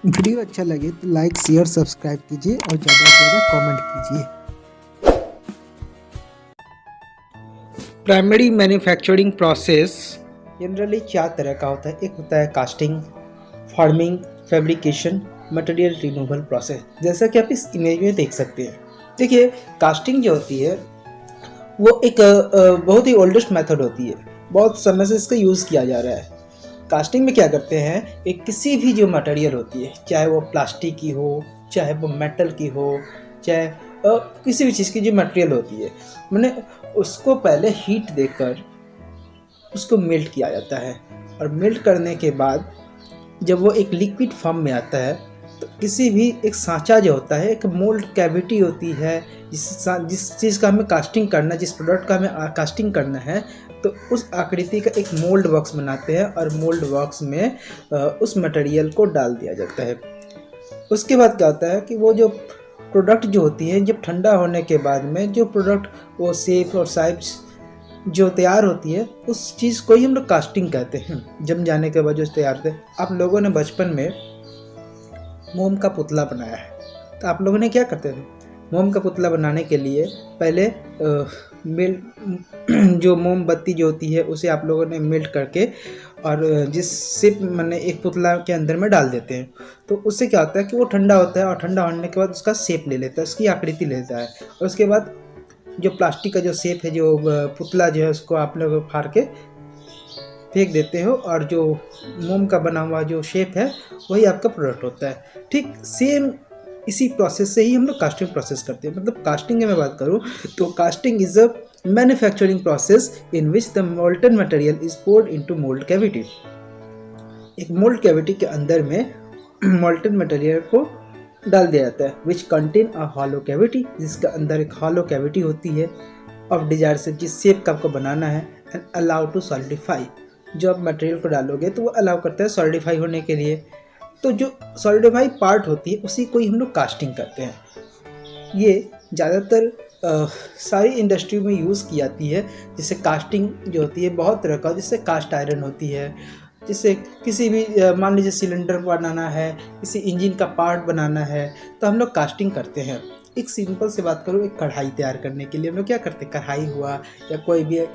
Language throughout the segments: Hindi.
वीडियो अच्छा लगे तो लाइक शेयर सब्सक्राइब कीजिए और ज़्यादा से ज़्यादा कमेंट कीजिए। प्राइमरी मैन्युफैक्चरिंग प्रोसेस जनरली चार तरह का होता है। एक होता है casting, forming, fabrication, material removal process. जैसा कि आप इस इमेज में देख सकते हैं। देखिए, कास्टिंग जो होती है वो एक बहुत ही ओल्डेस्ट मेथड होती है। बहुत समय से इसका यूज़ किया जा रहा है। कास्टिंग में क्या करते हैं, एक किसी भी जो मटेरियल होती है, चाहे वो प्लास्टिक की हो, चाहे वो मेटल की हो, चाहे किसी भी चीज़ की जो मटेरियल होती है, मैंने उसको पहले हीट देकर उसको मेल्ट किया जाता है। और मेल्ट करने के बाद जब वो एक लिक्विड फॉर्म में आता है तो किसी भी एक सांचा जो होता है, एक मोल्ड कैविटी होती है, जिस चीज़ का हमें कास्टिंग करना, जिस प्रोडक्ट का हमें कास्टिंग करना है, तो उस आकृति का एक मोल्ड बॉक्स बनाते हैं और मोल्ड बॉक्स में उस मटेरियल को डाल दिया जाता है। उसके बाद क्या होता है कि वो जो प्रोडक्ट जो होती है, जब ठंडा होने के बाद में जो प्रोडक्ट वो शेप और साइज जो तैयार होती है, उस चीज़ को ही हम लोग कास्टिंग कहते हैं। जम जाने के बाद जो तैयार होते हैं, आप लोगों ने बचपन में मोम का पुतला बनाया है, तो आप लोगों ने क्या करते थे, मोम का पुतला बनाने के लिए पहले जो मोमबत्ती जो होती है उसे आप लोगों ने मेल्ट करके और जिस शेप मैंने एक पुतला के अंदर में डाल देते हैं, तो उससे क्या होता है कि वो ठंडा होता है और ठंडा होने के बाद उसका शेप ले लेता है, उसकी आकृति लेता है। और उसके बाद जो प्लास्टिक का जो शेप है, जो पुतला जो है, उसको आप लोग फाड़ के फेंक देते हो और जो मोम का बना हुआ जो शेप है वही आपका प्रोडक्ट होता है। ठीक सेम इसी प्रोसेस से ही हम लोग कास्टिंग प्रोसेस करते हैं। मतलब कास्टिंग की मैं बात करूँ तो casting is a manufacturing process in which the molten material is poured into mould cavity. एक मोल्ड कैविटी के अंदर में मोल्टन मटेरियल को डाल दिया जाता है, which contain a hollow cavity, जिसका अंदर एक हॉलो कैविटी होती है ऑफ डिजायर से, जिस शेप का आपको बनाना है, एंड अलाउ टू सॉलिडिफाई। जो आप मटेरियल को डालोगे तो वो अलाउ करता है सॉलिडिफाई होने के लिए। तो जो सॉलिडिफाई पार्ट होती है उसी को ही हम लोग कास्टिंग करते हैं। ये ज़्यादातर सारी इंडस्ट्री में यूज़ की जाती है। जैसे कास्टिंग जो होती है बहुत तरह का, जिससे कास्ट आयरन होती है, जिससे किसी भी मान लीजिए सिलेंडर बनाना है, किसी इंजन का पार्ट बनाना है, तो हम लोग कास्टिंग करते हैं। एक सिंपल से बात करूँ, एक कढ़ाई तैयार करने के लिए हम लोग क्या करते हैं, कढ़ाई हुआ या कोई भी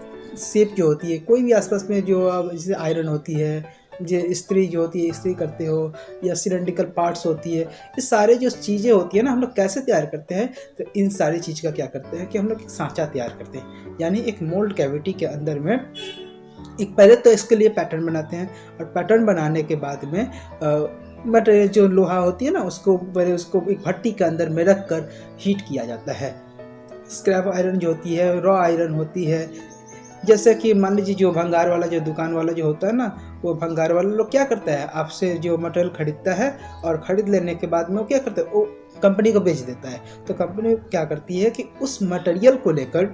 शेप जो होती है, कोई भी आसपास में जो जैसे आयरन होती है, जो इस्त्री जो होती है इस्त्री करते हो, या सिलेंड्रिकल पार्ट्स होती है, ये सारे जो चीज़ें होती है ना, हम लोग कैसे तैयार करते हैं, तो इन सारी चीज़ का क्या करते हैं कि हम लोग एक सांचा तैयार करते हैं। यानी एक मोल्ड कैविटी के अंदर में एक पहले तो इसके लिए पैटर्न बनाते हैं, और पैटर्न बनाने के बाद में मटेरियल जो लोहा होती है ना, उसको पहले उसको एक भट्टी के अंदर में रख कर हीट किया जाता है। स्क्रैप आयरन जो होती है, रॉ आयरन होती है। जैसे कि मान लीजिए जो भंगार वाला, जो दुकान वाला जो होता है ना, वो भंगार वाला लोग क्या करता है, आपसे जो मटेरियल खरीदता है और ख़रीद लेने के बाद में वो क्या करता है, वो कंपनी को बेच देता है। तो कंपनी क्या करती है कि उस मटेरियल को लेकर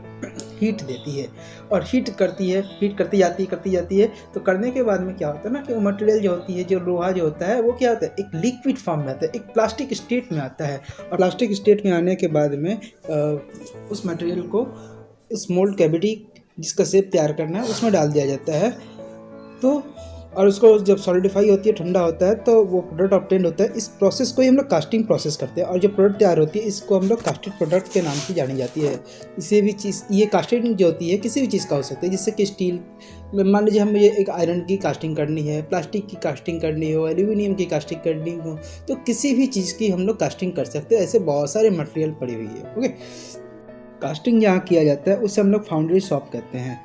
हीट देती है और हीट करती है, हीट करती जाती है। तो करने के बाद में क्या होता है ना कि वो मटेरियल जो होती है, जो लोहा जो होता है, वो क्या होता है, एक लिक्विड फॉर्म में आता है, एक प्लास्टिक स्टेट में आता है। और प्लास्टिक स्टेट में आने के बाद में उस मटेरियल को इस मोल्ड कैविटी जिसका शेप तैयार करना है उसमें डाल दिया जाता है। तो और उसको जब सॉलिडिफाई होती है, ठंडा होता है, तो वो प्रोडक्ट ऑब्टेन होता है। इस प्रोसेस को ही हम लोग कास्टिंग प्रोसेस करते हैं। और जो प्रोडक्ट तैयार होती है इसको हम लोग कास्टेड प्रोडक्ट के नाम से जानी जाती है। इसे भी चीज़, ये कास्टिंग जो होती है किसी भी चीज़ का हो सकता है, जिससे कि स्टील, मान लीजिए हमें ये एक आयरन की कास्टिंग करनी है, प्लास्टिक की कास्टिंग करनी हो, एल्यूमिनियम की कास्टिंग करनी हो, तो किसी भी चीज़ की हम लोग कास्टिंग कर सकते हैं। ऐसे बहुत सारे मटेरियल पड़ी हुई है। ओके, कास्टिंग जहाँ किया जाता है उसे हम लोग फाउंड्री शॉप कहते हैं।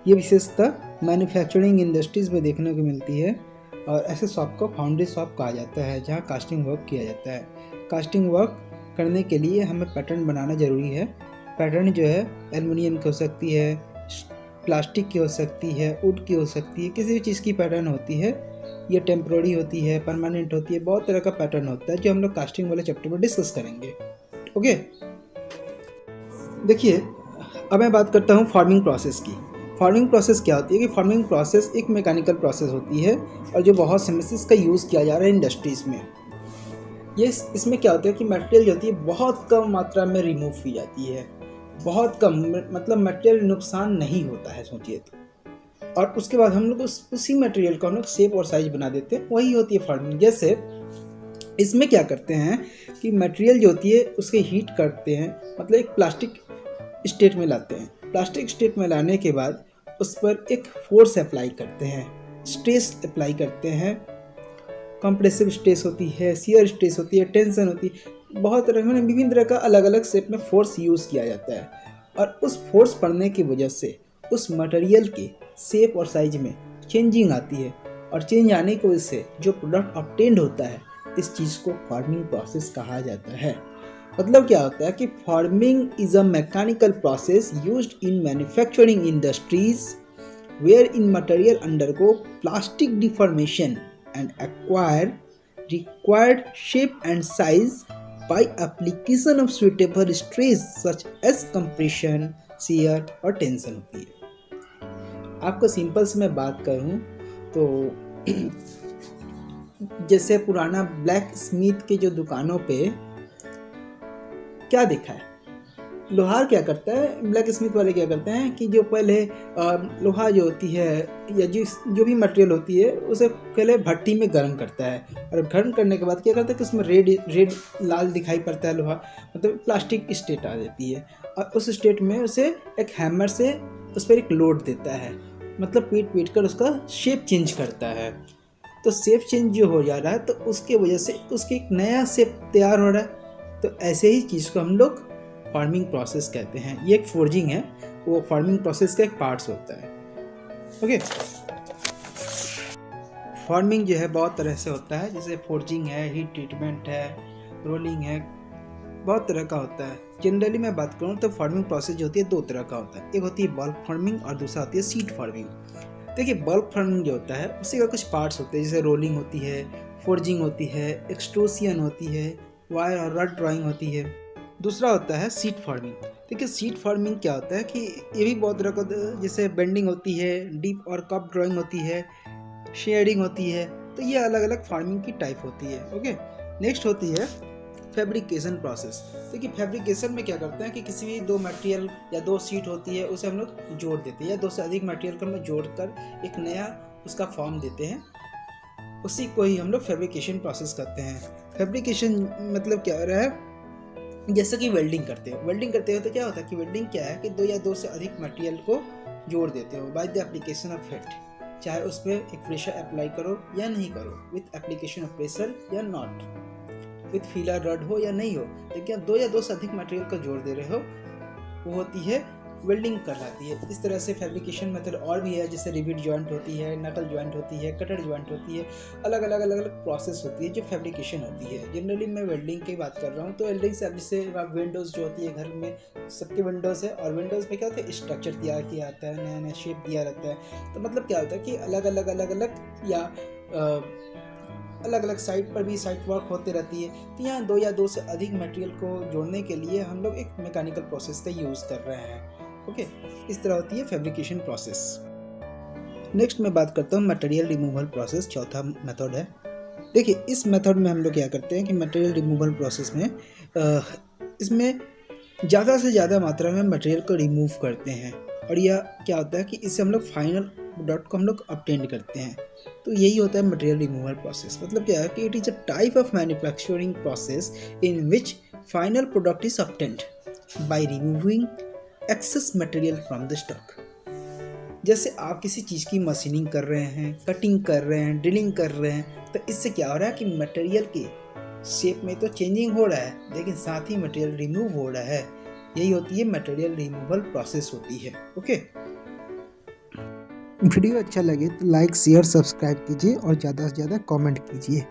ये विशेषता मैन्युफैक्चरिंग इंडस्ट्रीज़ में देखने को मिलती है, और ऐसे शॉप को फाउंड्री शॉप कहा जाता है, जहाँ कास्टिंग वर्क किया जाता है। कास्टिंग वर्क करने के लिए हमें पैटर्न बनाना ज़रूरी है। पैटर्न जो है एल्युमिनियम की हो सकती है, प्लास्टिक की हो सकती है, वुड की हो सकती है, किसी भी चीज़ की पैटर्न होती है। ये टेम्प्रोरी होती है, परमानेंट होती है, बहुत तरह का पैटर्न होता है जो हम लोग कास्टिंग वाले चैप्टर में डिस्कस करेंगे। ओके, देखिए अब मैं बात करता हूँ फॉर्मिंग प्रोसेस की। फॉर्मिंग प्रोसेस क्या होती है कि फॉर्मिंग प्रोसेस एक मैकेनिकल प्रोसेस होती है, और जो बहुत समय से इसका यूज़ किया जा रहा है इंडस्ट्रीज़ में। ये इसमें क्या होता है कि मटेरियल जो होती है बहुत कम मात्रा में रिमूव की जाती है, बहुत कम, मतलब मटेरियल नुकसान नहीं होता है सोचिए तो। और उसके बाद हम लोग उसी मटेरियल को हम लोग शेप और साइज बना देते हैं, वही होती है फॉर्मिंग। जैसे इसमें क्या करते हैं कि मटेरियल जो होती है उसके हीट करते हैं, मतलब एक प्लास्टिक स्टेट में लाते हैं। प्लास्टिक स्टेट में लाने के बाद उस पर एक फोर्स अप्लाई करते हैं, स्ट्रेस अप्लाई करते हैं। कंप्रेसिव स्ट्रेस होती है, शियर स्ट्रेस होती है, टेंशन होती है, बहुत तरह में विभिन्न तरह का अलग अलग शेप में फोर्स यूज़ किया जाता है। और उस फोर्स पड़ने की वजह से उस मटेरियल के शेप और साइज में चेंजिंग आती है, और चेंज आने की वजह से जो प्रोडक्ट ऑब्टेन्ड होता है, इस चीज़ को फॉर्मिंग प्रोसेस कहा जाता है। मतलब क्या होता है कि forming is a mechanical process used in manufacturing industries where in material undergo plastic deformation and acquire required shape and size by application of suitable stress such as compression, shear और tension होती है। आपको सिंपल से मैं बात करूं तो जैसे पुराना ब्लैक स्मिथ के जो दुकानों पे क्या देखा है, लोहार क्या करता है, ब्लैक स्मिथ वाले क्या करते हैं कि जो पहले लोहा जो होती है या जो भी मटेरियल होती है उसे पहले भट्टी में गर्म करता है, और गर्म करने के बाद क्या करता है कि उसमें रेड लाल दिखाई पड़ता है लोहा, मतलब प्लास्टिक स्टेट आ जाती है, और उस स्टेट में उसे एक हैमर से उस पर एक लोड देता है, मतलब पीट कर उसका शेप चेंज करता है। तो शेप चेंज जो हो जा रहा है तो उसके वजह से उसकी एक नया शेप तैयार हो रहा है। तो ऐसे ही चीज़ को हम लोग फॉर्मिंग प्रोसेस कहते हैं। ये एक फोर्जिंग है, वो फॉर्मिंग प्रोसेस का एक पार्ट्स होता है। ओके, फॉर्मिंग जो है बहुत तरह से होता है, जैसे फोर्जिंग है, हीट ट्रीटमेंट है, रोलिंग है, बहुत तरह का होता है। जनरली मैं बात करूँ तो फॉर्मिंग प्रोसेस जो होती है दो तरह का होता है, एक होती है बल्क फॉर्मिंग और दूसरा होती है सीड फॉर्मिंग। देखिए बल्क फॉर्मिंग जो होता है उसी का कुछ पार्ट्स होते हैं, जैसे रोलिंग होती है, फोर्जिंग होती है, एक्सट्रूसियन होती है, वायर और रड ड्राइंग होती है। दूसरा होता है सीड फार्मिंग। देखिए सीड फार्मिंग क्या होता है कि ये भी बहुत तरह का, जैसे बेंडिंग होती है, डीप और कप ड्राइंग होती है, शेयरिंग होती है, तो ये अलग अलग फार्मिंग की टाइप होती है। ओके, नेक्स्ट होती है फैब्रिकेशन प्रोसेस। देखिए फैब्रिकेशन में क्या करते हैं कि किसी भी दो मटेरियल या दो सीट होती है उसे हम लोग जोड़ देते हैं, या दो से अधिक मटेरियल को हम लोग जोड़कर एक नया उसका फॉर्म देते हैं, उसी को ही हम लोग फैब्रिकेशन प्रोसेस करते हैं। फैब्रिकेशन मतलब क्या हो रहा है, जैसे कि वेल्डिंग करते हो तो क्या होता है कि वेल्डिंग क्या है कि दो या दो से अधिक मटेरियल को जोड़ देते हो by the application of heat, चाहे उस पर एक प्रेशर अप्लाई करो या नहीं करो, विथ एप्लीकेशन ऑफ प्रेशर या नॉट, विथ फीलर रड हो या नहीं हो, लेकिन दो या दो से अधिक मटेरियल को जोड़ दे रहे हो, वो होती है वेल्डिंग कहलाती है। इस तरह से फैब्रिकेशन मेथड और भी है, जैसे रिविट जॉइंट होती है, नकल जॉइंट होती है, कटर जॉइंट होती है, अलग अलग प्रोसेस होती है जो फैब्रिकेशन होती है। जनरली मैं वेल्डिंग की बात कर रहा हूँ, तो वेल्डिंग से जैसे विंडोज़ जो होती है घर में, सबके विंडोज़ है, और विंडोज़ में क्या होता है स्ट्रक्चर तैयार किया जाता है, नया नया शेप दिया रहता है। तो मतलब क्या होता है कि अलग अलग या अलग अलग साइट पर भी साइट वर्क होते रहती है। तो यहाँ दो या दो से अधिक मटेरियल को जोड़ने के लिए हम लोग एक मैकेनिकल प्रोसेस का यूज़ कर रहे हैं। ओके, इस तरह होती है फैब्रिकेशन प्रोसेस। नेक्स्ट मैं बात करता हूँ मटेरियल रिमूवल प्रोसेस, चौथा मेथड है। देखिए इस मेथड में हम लोग क्या करते हैं कि मटेरियल रिमूवल प्रोसेस में इसमें ज़्यादा से ज़्यादा मात्रा में मटेरियल को रिमूव करते हैं, और यह क्या होता है कि इससे हम लोग फाइनल प्रोडक्ट को हम लोग ऑब्टेन करते हैं। तो यही होता है मटेरियल रिमूवल प्रोसेस। मतलब क्या है कि it is a type of manufacturing process in which final product is obtained by removing excess material from the stock. जैसे आप किसी चीज़ की मशीनिंग कर रहे हैं, कटिंग कर रहे हैं, ड्रिलिंग कर रहे हैं, तो इससे क्या हो रहा है कि मटेरियल के शेप में तो चेंजिंग हो रहा है, लेकिन साथ ही मटेरियल रिमूव हो रहा है। यही होती है मटेरियल रिमूवल प्रोसेस होती है। ओके, वीडियो अच्छा लगे तो लाइक शेयर सब्सक्राइब कीजिए और ज़्यादा से ज़्यादा कमेंट कीजिए।